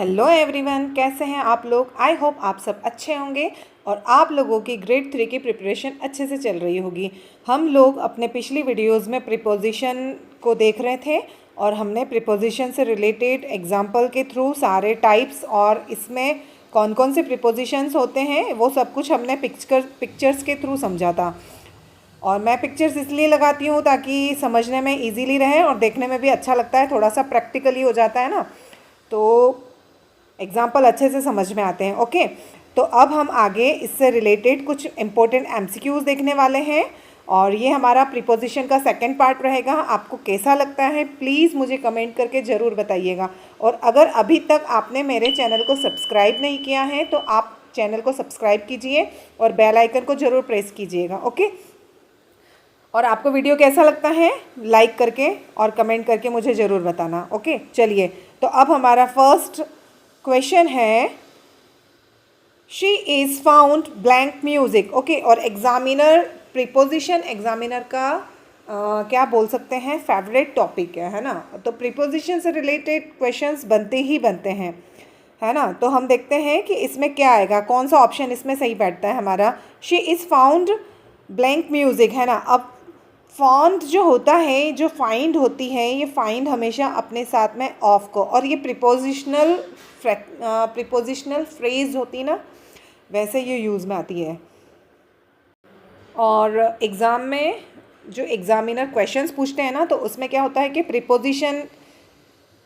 Hello everyone, कैसे हैं आप लोग। आई होप आप सब अच्छे होंगे और आप लोगों की ग्रेड 3 की प्रिपरेशन अच्छे से चल रही होगी। हम लोग अपने पिछली वीडियोस में प्रीपोजिशन को देख रहे थे और हमने प्रीपोजिशन से रिलेटेड एग्जाम्पल के थ्रू सारे टाइप्स और इसमें कौन कौन से प्रीपोजिशंस होते हैं वो सब कुछ हमने पिक्चर्स के थ्रू समझा था। और मैं पिक्चर्स इसलिए लगाती हूँ ताकि समझने में इजीली रहे और देखने में भी अच्छा लगता है, थोड़ा सा प्रैक्टिकली हो जाता है ना, तो एग्जाम्पल अच्छे से समझ में आते हैं। ओके, तो अब हम आगे इससे रिलेटेड कुछ इम्पोर्टेंट एमसीक्यूज़ देखने वाले हैं और ये हमारा प्रीपोजिशन का सेकंड पार्ट रहेगा। आपको कैसा लगता है प्लीज़ मुझे कमेंट करके ज़रूर बताइएगा। और अगर अभी तक आपने मेरे चैनल को सब्सक्राइब नहीं किया है तो आप चैनल को सब्सक्राइब कीजिए और बेल आइकन को ज़रूर प्रेस कीजिएगा। ओके, और आपको वीडियो कैसा लगता है लाइक करके और कमेंट करके मुझे ज़रूर बताना। ओके, चलिए, तो अब हमारा फर्स्ट क्वेश्चन है she is found blank music. Okay, और एग्जामिनर प्रीपोजिशन एग्जामिनर का क्या बोल सकते हैं, फेवरेट टॉपिक है ना। तो प्रीपोजिशन से रिलेटेड क्वेश्चंस बनते ही बनते हैं, है ना। तो हम देखते हैं कि इसमें क्या आएगा, कौन सा ऑप्शन इसमें सही बैठता है हमारा। She is found blank music, है ना। अब फाउंड जो होता है, जो फाइंड होती है, ये फाइंड हमेशा अपने साथ में ऑफ को, और ये प्रीपोजिशनल फ्रेज होती ना, वैसे ये यूज़ में आती है। और एग्ज़ाम में जो एग्ज़ामिनर क्वेश्चंस पूछते हैं ना, तो उसमें क्या होता है कि प्रीपोजिशन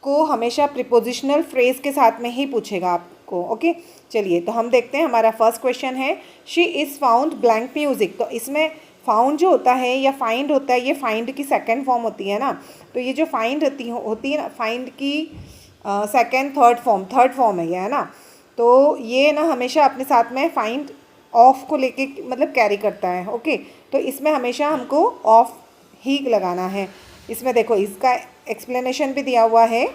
को हमेशा प्रीपोजिशनल फ्रेज के साथ में ही पूछेगा आपको। ओके, चलिए, तो हम देखते हैं। हमारा फर्स्ट क्वेश्चन है she is found blank music. तो इसमें फाउंड जो होता है या फाइंड होता है, ये फाइंड की सेकंड फॉर्म होती है ना। तो ये जो फाइंड होती है ना, फाइंड की सेकंड थर्ड फॉर्म है ये, है ना। तो ये ना हमेशा अपने साथ में फाइंड ऑफ को लेके मतलब कैरी करता है। ओके, तो इसमें हमेशा हमको ऑफ ही लगाना है। इसमें देखो, इसका एक्सप्लेनेशन भी दिया हुआ है,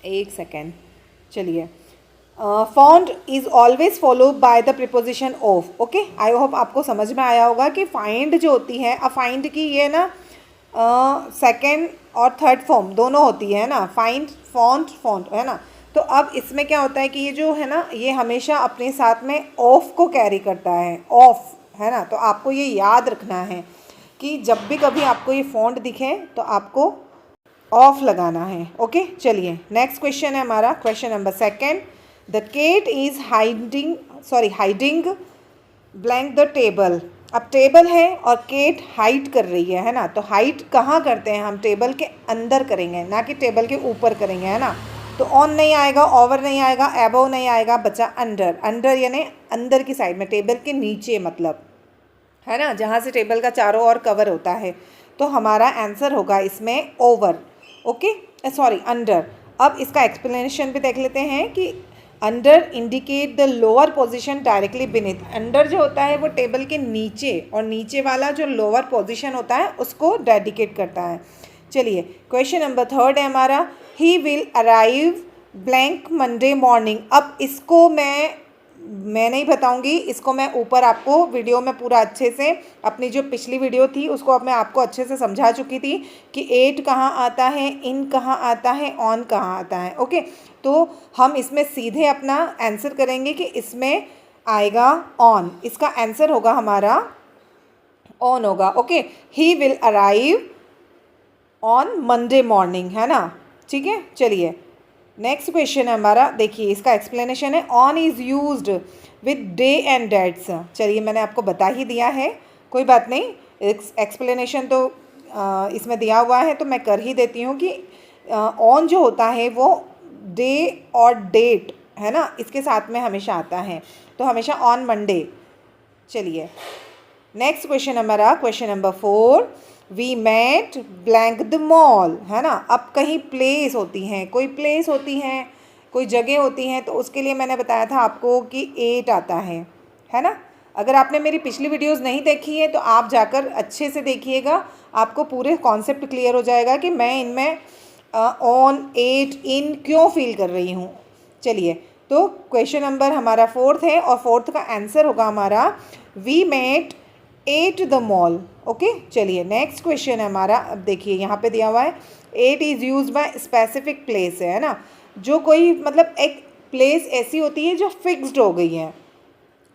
एक सेकेंड, चलिए। Found is always followed by the preposition of. Okay, I hope आपको समझ में आया होगा कि फाइंड जो होती है, फाइंड की ये ना सेकेंड और थर्ड फॉर्म दोनों होती है ना, फाइंड फाउंड है ना। तो अब इसमें क्या होता है कि ये जो है ना, ये हमेशा अपने साथ में ऑफ को कैरी करता है, ऑफ, है ना। तो आपको ये याद रखना है कि जब भी कभी आपको ये फॉन्ट दिखे तो आपको ऑफ लगाना है। ओके, चलिए, नेक्स्ट क्वेश्चन है हमारा, question number second. The cat is hiding blank the table. अब टेबल है और केट हाइड कर रही है ना। तो हाइड कहाँ करते हैं हम, टेबल के अंदर करेंगे, ना कि टेबल के ऊपर करेंगे, है ना। तो ऑन नहीं आएगा, ओवर नहीं आएगा, एबव नहीं आएगा, बचा अंडर। अंडर यानी अंदर की साइड में, टेबल के नीचे मतलब, है ना, जहाँ से टेबल का चारों ओर कवर होता है। तो हमारा आंसर होगा इसमें ओवर। Okay, sorry, under. अब इसका एक्सप्लेनेशन भी देख लेते हैं कि under indicate the lower position directly beneath. Under जो होता है वो टेबल के नीचे, और नीचे वाला जो लोअर पोजीशन होता है उसको डेडिकेट करता है। चलिए, क्वेश्चन नंबर थर्ड है हमारा, he will arrive blank Monday morning. अब इसको मैं नहीं बताऊंगी, इसको मैं ऊपर आपको वीडियो में पूरा अच्छे से, अपनी जो पिछली वीडियो थी उसको अब मैं आपको अच्छे से समझा चुकी थी कि एट कहाँ आता है, इन कहाँ आता है, ऑन कहाँ आता है। ओके, तो हम इसमें सीधे अपना आंसर करेंगे कि इसमें आएगा ऑन। इसका आंसर होगा हमारा ऑन होगा। Okay, he will arrive on Monday morning, है ना। ठीक है, चलिए, नेक्स्ट क्वेश्चन है हमारा, देखिए इसका एक्सप्लेनेशन है, on is used with day and dates. चलिए, मैंने आपको बता ही दिया है, कोई बात नहीं, एक्सप्लेनेशन तो इसमें दिया हुआ है तो मैं कर ही देती हूँ कि ऑन जो होता है वो डे और डेट, है ना, इसके साथ में हमेशा आता है, तो हमेशा ऑन मंडे। चलिए, नेक्स्ट क्वेश्चन हमारा, question number 4, we met blank the mall, है ना। अब कहीं प्लेस होती हैं, कोई प्लेस होती हैं, कोई जगह होती हैं, तो उसके लिए मैंने बताया था आपको कि 8 आता है ना। अगर आपने मेरी पिछली वीडियोस नहीं देखी है तो आप जाकर अच्छे से देखिएगा, आपको पूरे कॉन्सेप्ट क्लियर हो जाएगा कि मैं इनमें ऑन, 8, इन क्यों फील कर रही हूँ। चलिए, तो क्वेश्चन नंबर हमारा 4th है और 4th का आंसर होगा हमारा we met at the mall. Okay, चलिए, नेक्स्ट क्वेश्चन है हमारा। अब देखिए यहाँ पे दिया हुआ है, at is use by specific place, है ना। जो कोई मतलब एक प्लेस ऐसी होती है जो फिक्स्ड हो गई है,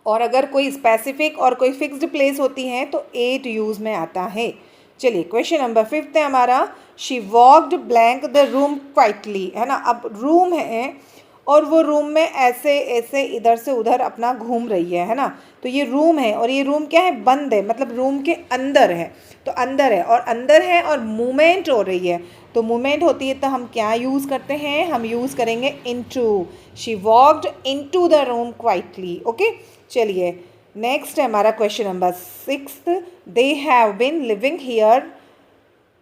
और अगर कोई स्पेसिफिक और कोई फिक्स्ड प्लेस होती है तो 8 यूज़ में आता है। चलिए क्वेश्चन नंबर 5 है हमारा, she walked blank the room quietly, है ना। अब रूम है और वो रूम में ऐसे ऐसे इधर से उधर अपना घूम रही है ना। तो ये रूम है और ये रूम क्या है, बंद है, मतलब रूम के अंदर है। तो अंदर है और अंदर है और मूवमेंट हो रही है, तो मूवमेंट होती है तो हम क्या यूज़ करते हैं, हम यूज़ करेंगे into. She walked into the room quietly. Okay, चलिए नेक्स्ट है हमारा question number 6, they have been living here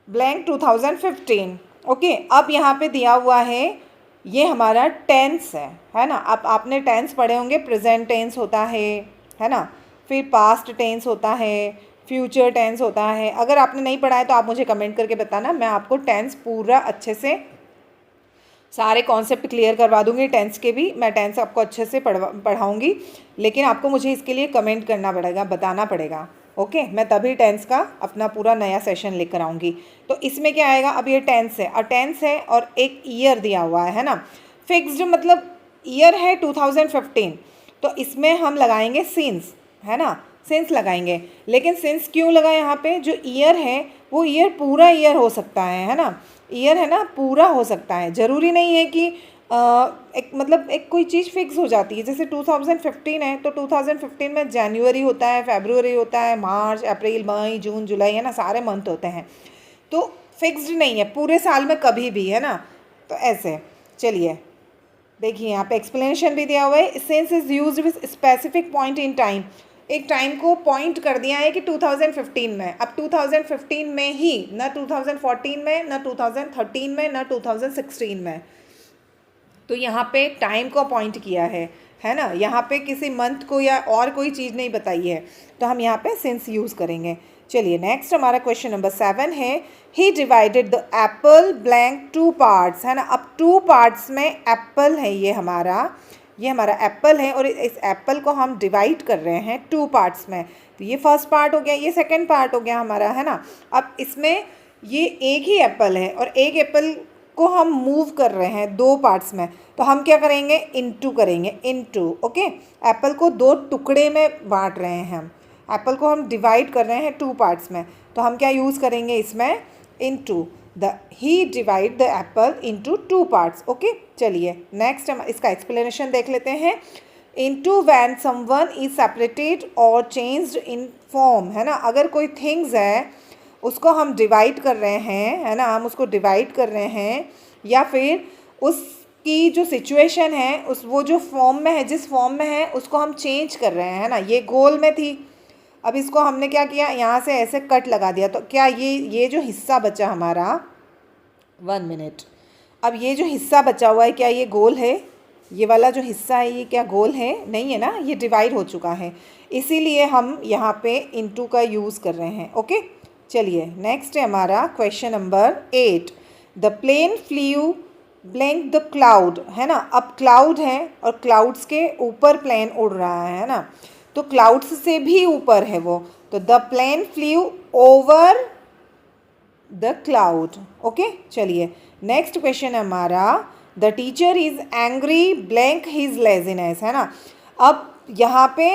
blank 2015। Okay, अब यहाँ पे दिया हुआ है, ये हमारा टेंस है ना। अब आपने टेंस पढ़े होंगे, प्रेजेंट टेंस होता है ना, फिर पास्ट टेंस होता है, फ्यूचर टेंस होता है। अगर आपने नहीं पढ़ा है तो आप मुझे कमेंट करके बताना, मैं आपको टेंस पूरा अच्छे से सारे कॉन्सेप्ट क्लियर करवा दूंगी। टेंस के भी मैं टेंस आपको अच्छे से पढ़ाऊँगी, लेकिन आपको मुझे इसके लिए कमेंट करना पड़ेगा, बताना पड़ेगा। ओके, मैं तभी टेंस का अपना पूरा नया सेशन लेकर आऊँगी। तो इसमें क्या आएगा, अब ये टेंस है और टेंस है और एक ईयर दिया हुआ है ना। फिक्स्ड मतलब ईयर है 2015, तो इसमें हम लगाएंगे सिंस, है ना, सिंस लगाएंगे। लेकिन सिंस क्यों लगा यहाँ पे, जो ईयर है वो ईयर पूरा ईयर हो सकता है ना। ईयर है ना, पूरा हो सकता है, ज़रूरी नहीं है कि एक मतलब एक कोई चीज़ फिक्स हो जाती है। जैसे 2015 है तो 2015 में जनवरी होता है, फरवरी होता है, मार्च, अप्रैल, मई, जून, जुलाई, है ना, सारे मंथ होते हैं। तो फिक्स्ड नहीं है पूरे साल में कभी भी, है ना। तो ऐसे चलिए देखिए, यहाँ पे एक्सप्लेनेशन भी दिया हुआ है। Since is used with specific point in time, एक टाइम को पॉइंट कर दिया है कि 2015 में। अब 2015 में ही, ना 2014 में, ना 2013 में, ना 2016 में। तो यहाँ पे टाइम को पॉइंट किया है ना। यहाँ पे किसी मंथ को या और कोई चीज़ नहीं बताई है, तो हम यहाँ पे सिंस यूज़ करेंगे। चलिए नेक्स्ट हमारा क्वेश्चन नंबर 7 है, he divided the apple blank 2 parts, है ना। अब 2 पार्ट्स में एप्पल है, ये हमारा एप्पल है और इस एप्पल को हम डिवाइड कर रहे हैं 2 पार्ट्स में। तो ये फर्स्ट पार्ट हो गया, ये सेकंड पार्ट हो गया हमारा, है ना। अब इसमें ये एक ही एप्पल है और एक एप्पल को हम मूव कर रहे हैं 2 पार्ट्स में, तो हम क्या करेंगे, इनटू करेंगे, इनटू। ओके, एप्पल को 2 टुकड़े में बांट रहे हैं हम, एप्पल को हम डिवाइड कर रहे हैं 2 पार्ट्स में, तो हम क्या यूज़ करेंगे इसमें, into. He divide the Apple into 2 parts. Okay, चलिए नेक्स्ट हम इसका एक्सप्लेनेशन देख लेते हैं। Into when someone is separated और चेंज्ड इन फॉर्म, है ना। अगर कोई थिंग्स है उसको हम डिवाइड कर रहे हैं, है ना, हम उसको डिवाइड कर रहे हैं, या फिर उसकी जो सिचुएशन है, उस वो जो फॉर्म में है, जिस फॉर्म में है उसको हम चेंज कर रहे हैं, है ना। ये गोल में थी, अब इसको हमने क्या किया, यहाँ से ऐसे कट लगा दिया, तो क्या ये जो हिस्सा बचा हमारा, 1 मिनट, अब ये जो हिस्सा बचा हुआ है क्या ये गोल है, ये वाला जो हिस्सा है ये क्या गोल है, नहीं है ना, ये डिवाइड हो चुका है, इसीलिए हम यहाँ पे इनटू का यूज़ कर रहे हैं। ओके, चलिए नेक्स्ट है हमारा question number 8, the plane flew blank the cloud, है ना। अब क्लाउड है और क्लाउड्स के ऊपर प्लेन उड़ रहा है ना, तो क्लाउड्स से भी ऊपर है वो, तो the plane flew over the cloud. Okay, चलिए नेक्स्ट क्वेश्चन है हमारा, the teacher is angry blank his laziness, है ना। अब यहाँ पे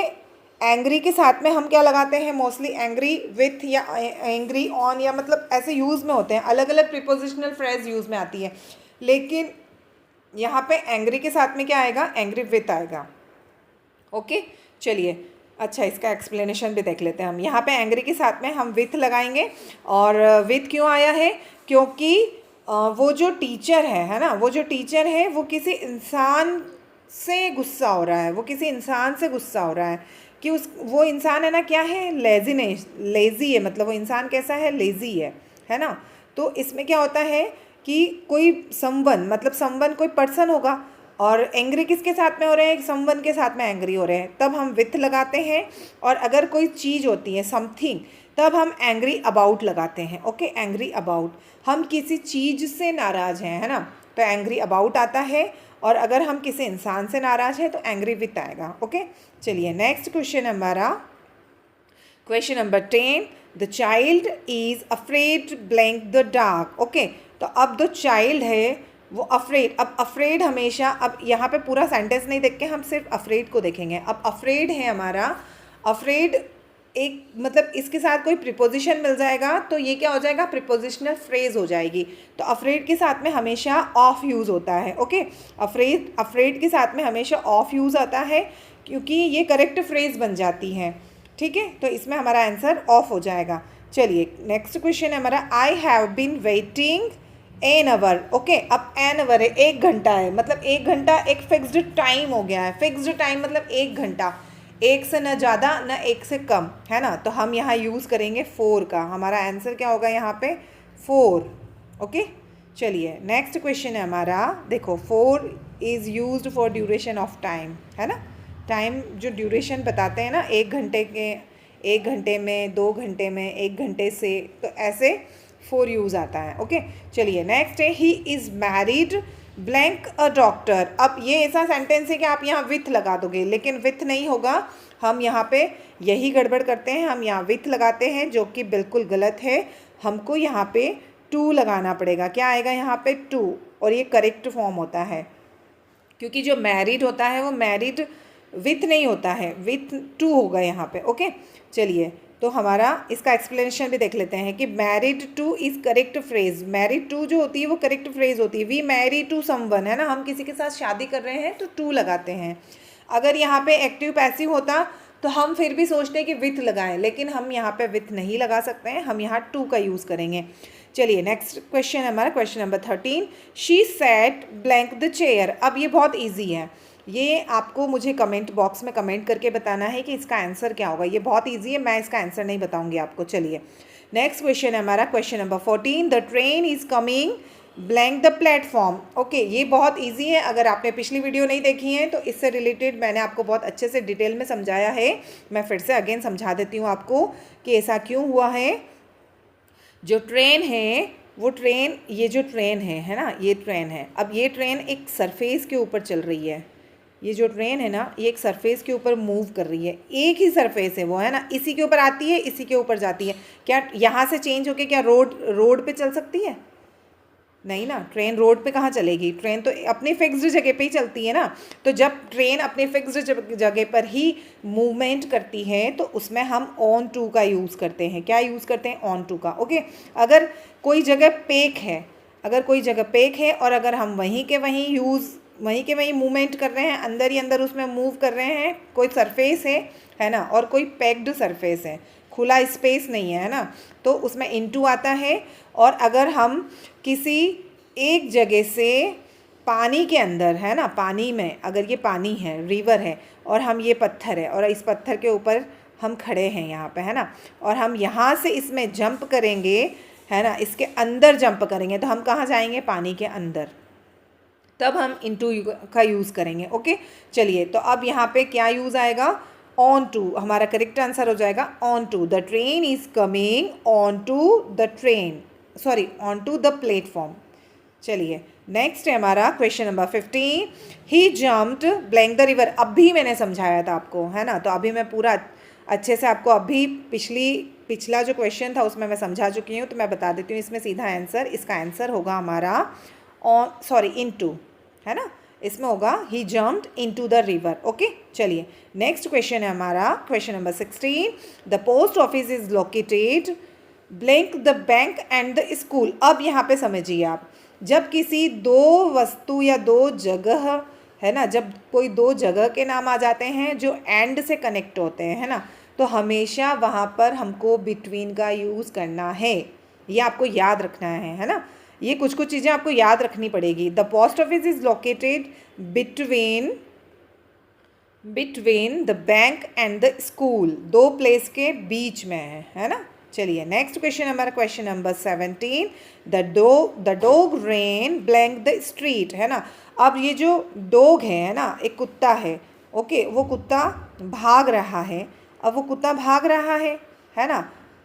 एंग्री के साथ में हम क्या लगाते हैं, मोस्टली एंग्री विथ या एंग्री ऑन, या मतलब ऐसे यूज़ में होते हैं, अलग अलग प्रीपोजिशनल फ्रेज यूज़ में आती है, लेकिन यहाँ पे एंग्री के साथ में क्या आएगा, एंग्री विथ आएगा। ओके, चलिए अच्छा इसका एक्सप्लेनेशन भी देख लेते हैं हम। यहाँ पे एंग्री के साथ में हम विथ लगाएंगे, और विथ क्यों आया है, क्योंकि वो जो टीचर है ना, वो जो टीचर है वो किसी इंसान से गुस्सा हो रहा है, वो किसी इंसान से गुस्सा हो रहा है कि वो इंसान है ना क्या है, लेज़ी है, मतलब वो इंसान कैसा है, लेज़ी है ना। तो इसमें क्या होता है कि कोई समवन, मतलब समवन कोई पर्सन होगा, और एंग्री किसके साथ में हो रहे हैं, समवन के साथ में एंग्री हो रहे हैं, तब हम विथ लगाते हैं। और अगर कोई चीज़ होती है समथिंग, तब हम एंग्री अबाउट लगाते हैं। ओके, एंग्री अबाउट, हम किसी चीज़ से नाराज़ हैं, है ना, तो एंग्री अबाउट आता है, और अगर हम किसी इंसान से नाराज़ हैं तो एंग्री विथ आएगा। ओके, चलिए नेक्स्ट क्वेश्चन हमारा question number 10, the child is afraid blank the dark. Okay, तो अब द चाइल्ड है वो अफ्रेड, अब अफ्रेड हमेशा, अब यहाँ पे पूरा सेंटेंस नहीं देख के हम सिर्फ अफ्रेड को देखेंगे। अब अफ्रेड है हमारा, अफ्रेड एक मतलब इसके साथ कोई प्रिपोजिशन मिल जाएगा तो ये क्या हो जाएगा, प्रिपोजिशनल फ्रेज हो जाएगी। तो अफ्रेड के साथ में हमेशा ऑफ यूज़ होता है। ओके, अफ्रेड के साथ में हमेशा ऑफ यूज़ आता है क्योंकि ये करेक्ट फ्रेज बन जाती है। ठीक है, तो इसमें हमारा आंसर ऑफ हो जाएगा। चलिए नेक्स्ट क्वेश्चन है हमारा, I have been waiting an hour. Okay, अब एन आवर है, 1 घंटा है, मतलब 1 घंटा एक फिक्स्ड टाइम हो गया है। फिक्स्ड टाइम मतलब 1 घंटा, एक से न ज़्यादा न एक से कम, है ना। तो हम यहाँ यूज़ करेंगे 4 का। हमारा आंसर क्या होगा यहाँ पे, 4। ओके, चलिए नेक्स्ट क्वेश्चन है हमारा, देखो 4 is used for duration of time, है ना। टाइम जो ड्यूरेशन बताते हैं ना, 1 घंटे के, 1 घंटे में, 2 घंटे में, 1 घंटे से, तो ऐसे 4 यूज़ आता है। ओके, चलिए नेक्स्ट है, he is married blank a doctor. अब ये ऐसा सेंटेंस है कि आप यहाँ विथ लगा दोगे, लेकिन विथ नहीं होगा। हम यहाँ पे यही गड़बड़ करते हैं, हम यहाँ विथ लगाते हैं जो कि बिल्कुल गलत है। हमको यहाँ पे टू लगाना पड़ेगा। क्या आएगा यहाँ पे, टू, और ये करेक्ट फॉर्म होता है क्योंकि जो मैरिड होता है वो मैरिड विथ नहीं होता है, विथ टू होगा यहाँ पे। ओके, चलिए तो हमारा इसका एक्सप्लेनेशन भी देख लेते हैं कि married to is correct phrase. Married to जो होती है वो करेक्ट फ्रेज होती है। वी मैरी टू समवन, है ना, हम किसी के साथ शादी कर रहे हैं तो टू लगाते हैं। अगर यहाँ पे एक्टिव पैसिव होता तो हम फिर भी सोचते हैं कि विथ लगाएं, लेकिन हम यहाँ पे विथ नहीं लगा सकते हैं, हम यहाँ टू का यूज़ करेंगे। चलिए नेक्स्ट क्वेश्चन है हमारा, question number 13, she set blank the chair. अब ये बहुत ईजी है, ये आपको मुझे कमेंट बॉक्स में कमेंट करके बताना है कि इसका आंसर क्या होगा। ये बहुत इजी है, मैं इसका आंसर नहीं बताऊंगी आपको। चलिए नेक्स्ट क्वेश्चन है हमारा, question number 14, the train is coming blank the platform. Okay, ये बहुत इजी है। अगर आपने पिछली वीडियो नहीं देखी है तो इससे रिलेटेड मैंने आपको बहुत अच्छे से डिटेल में समझाया है। मैं फिर से अगेन समझा देती हूँ आपको कि ऐसा क्यों हुआ है। जो ट्रेन है वो ट्रेन, ये जो ट्रेन है ना, ये ट्रेन है। अब ये ट्रेन एक सरफेस के ऊपर चल रही है। ये जो ट्रेन है ना, ये एक सरफेस के ऊपर मूव कर रही है। एक ही सरफेस है वो, है ना, इसी के ऊपर आती है, इसी के ऊपर जाती है। क्या यहाँ से चेंज होके क्या रोड पे चल सकती है? नहीं ना, ट्रेन रोड पे कहाँ चलेगी? ट्रेन तो अपनी फिक्स्ड जगह पे ही चलती है ना। तो जब ट्रेन अपनी फिक्स्ड जगह पर ही मूवमेंट करती है तो उसमें हम ऑन टू का यूज़ करते हैं। क्या यूज़ करते हैं? ऑन टू का। ओके, अगर कोई जगह पेक है, अगर कोई जगह पेक है और अगर हम वहीं के वहीं मूवमेंट कर रहे हैं, अंदर ही अंदर उसमें मूव कर रहे हैं, कोई सरफेस है ना, और कोई पैक्ड सरफेस है, खुला स्पेस नहीं है ना, तो उसमें इनटू आता है। और अगर हम किसी एक जगह से पानी के अंदर, है ना, पानी में, अगर ये पानी है, रिवर है, और हम ये पत्थर है और इस पत्थर के ऊपर हम खड़े हैं यहाँ पे, है ना, और हम यहाँ से इसमें जंप करेंगे, है ना, इसके अंदर जंप करेंगे तो हम कहाँ जाएंगे? पानी के अंदर। तब हम इनटू का यूज़ करेंगे। ओके, चलिए तो अब यहाँ पे क्या यूज़ आएगा? On to. हमारा करेक्ट आंसर हो जाएगा on to. The train is coming on to the train, sorry, on to the platform. चलिए नेक्स्ट है हमारा question number 15, he jumped blank the river. अभी मैंने समझाया था आपको, है ना, तो अभी मैं पूरा अच्छे से आपको अभी पिछला जो क्वेश्चन था उसमें मैं समझा चुकी हूँ, तो मैं बता देती हूँ इसमें सीधा आंसर। इसका आंसर होगा हमारा इनटू, है ना, इसमें होगा he jumped into the river. Okay, चलिए नेक्स्ट क्वेश्चन है हमारा question number 16, the post office is located blank the bank and the school. अब यहाँ पे समझिए आप, जब किसी दो वस्तु या दो जगह, है ना, जब कोई दो जगह के नाम आ जाते हैं जो एंड से कनेक्ट होते हैं, है ना, तो हमेशा वहाँ पर हमको बिटवीन का यूज़ करना है। ये आपको याद रखना है ना, ये कुछ चीज़ें आपको याद रखनी पड़ेगी। The post office is located between the bank and the school, दो प्लेस के बीच में है ना। चलिए नेक्स्ट क्वेश्चन हमारा question number 17, the dog rain blank the street, है ना। अब ये जो डॉग है ना, एक कुत्ता है। ओके, वो कुत्ता भाग रहा है। अब वो कुत्ता भाग रहा है ना,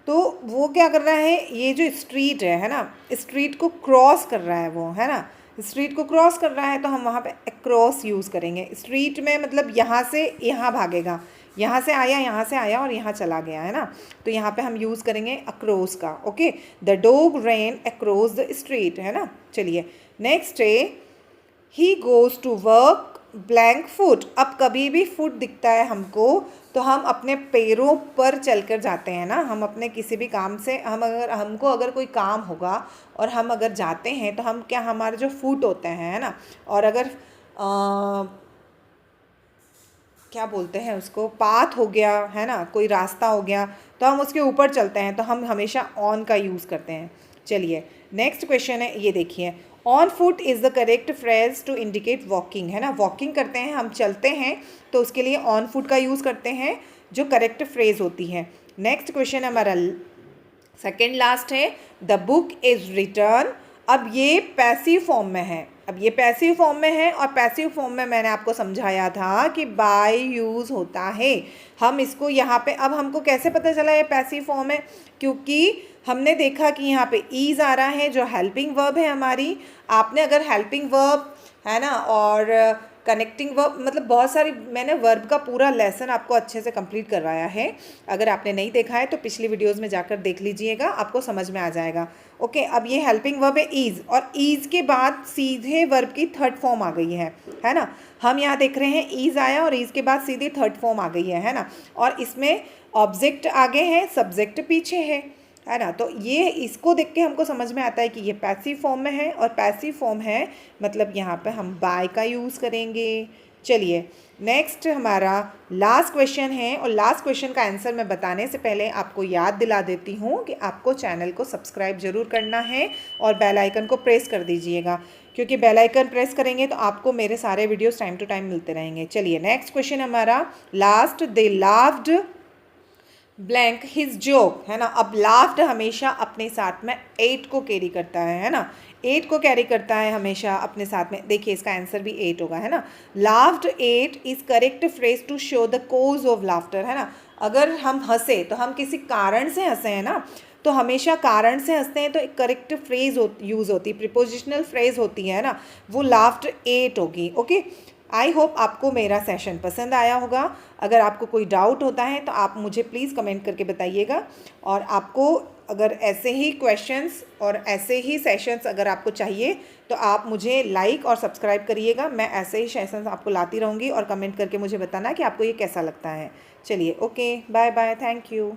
तो वो क्या कर रहा है? ये जो स्ट्रीट है ना, स्ट्रीट को क्रॉस कर रहा है वो, है ना, स्ट्रीट को क्रॉस कर रहा है, तो हम वहाँ पे अक्रॉस यूज़ करेंगे। स्ट्रीट में मतलब यहाँ से यहाँ भागेगा, यहाँ से आया और यहाँ चला गया, है ना, तो यहाँ पे हम यूज़ करेंगे अक्रॉस का। Okay, the dog ran across the street, है ना। चलिए नेक्स्ट है he goes to work blank foot. अब कभी भी फुट दिखता है हमको तो हम अपने पैरों पर चलकर जाते हैं ना। हम अपने किसी भी काम से हमको अगर कोई काम होगा और हम अगर जाते हैं तो हम क्या, हमारे जो फुट होते हैं, है ना, और अगर क्या बोलते हैं उसको, पाथ हो गया, है ना, कोई रास्ता हो गया, तो हम उसके ऊपर चलते हैं, तो हम हमेशा ऑन का यूज़ करते हैं। चलिए नेक्स्ट क्वेश्चन है, ये देखिए, on foot is the correct phrase to indicate walking, है ना, वॉकिंग करते हैं, हम चलते हैं, तो उसके लिए ऑन फुट का यूज़ करते हैं, जो करेक्ट फ्रेज होती है। नेक्स्ट क्वेश्चन हमारा सेकेंड लास्ट है, द बुक इज़ रिटर्न। अब ये पैसिव फॉर्म में है, अब ये पैसिव फॉर्म में है, और पैसिव फॉर्म में मैंने आपको समझाया था कि बाय यूज़ होता है। हम इसको यहाँ पे, अब हमको कैसे पता चला ये पैसिव फॉर्म है, क्योंकि हमने देखा कि यहाँ पे ईज़ आ रहा है जो हेल्पिंग वर्ब है हमारी। आपने अगर हेल्पिंग वर्ब, है ना, और कनेक्टिंग वर्ब, मतलब बहुत सारी, मैंने वर्ब का पूरा लेसन आपको अच्छे से कंप्लीट करवाया है। अगर आपने नहीं देखा है तो पिछली वीडियोस में जाकर देख लीजिएगा, आपको समझ में आ जाएगा। ओके, अब ये हेल्पिंग वर्ब है ईज़, और ईज़ के बाद सीधे वर्ब की थर्ड फॉर्म आ गई है ना। हम यहाँ देख रहे हैं ईज़ आया और ईज़ के बाद सीधी थर्ड फॉर्म आ गई है ना, और इसमें ऑब्जेक्ट आगे है, सब्जेक्ट पीछे है ना। तो ये इसको देख के हमको समझ में आता है कि ये पैसिव फॉर्म में है, और पैसिव फॉर्म है मतलब यहाँ पे हम बाय का यूज़ करेंगे। चलिए नेक्स्ट हमारा लास्ट क्वेश्चन है, और लास्ट क्वेश्चन का आंसर मैं बताने से पहले आपको याद दिला देती हूँ कि आपको चैनल को सब्सक्राइब ज़रूर करना है और बेल आइकन को प्रेस कर दीजिएगा, क्योंकि बेल आइकन प्रेस करेंगे तो आपको मेरे सारे वीडियोस टाइम टू टाइम मिलते रहेंगे। चलिए नेक्स्ट क्वेश्चन हमारा लास्ट, दे लाफ्ड ब्लैंक हिज जोक, है ना। अब लाफ्ड हमेशा अपने साथ में 8 को कैरी करता है ना, 8 को कैरी करता है हमेशा अपने साथ में। देखिए इसका आंसर भी 8 होगा, है ना। Laughed 8 is correct phrase to show the cause of laughter, है ना। अगर हम हंसे तो हम किसी कारण से हंसे हैं ना, तो हमेशा कारण से हंसते हैं तो एक करेक्ट फ्रेज यूज़ होती है, प्रीपोजिशनल फ्रेज होती है ना, वो लाफ्ड 8 होगी। ओके, आई होप आपको मेरा सेशन पसंद आया होगा। अगर आपको कोई डाउट होता है तो आप मुझे प्लीज़ कमेंट करके बताइएगा, और आपको अगर ऐसे ही क्वेश्चंस और ऐसे ही सेशंस अगर आपको चाहिए तो आप मुझे लाइक और सब्सक्राइब करिएगा। मैं ऐसे ही सेशंस आपको लाती रहूँगी, और कमेंट करके मुझे बताना कि आपको ये कैसा लगता है। चलिए okay, bye bye, thank you.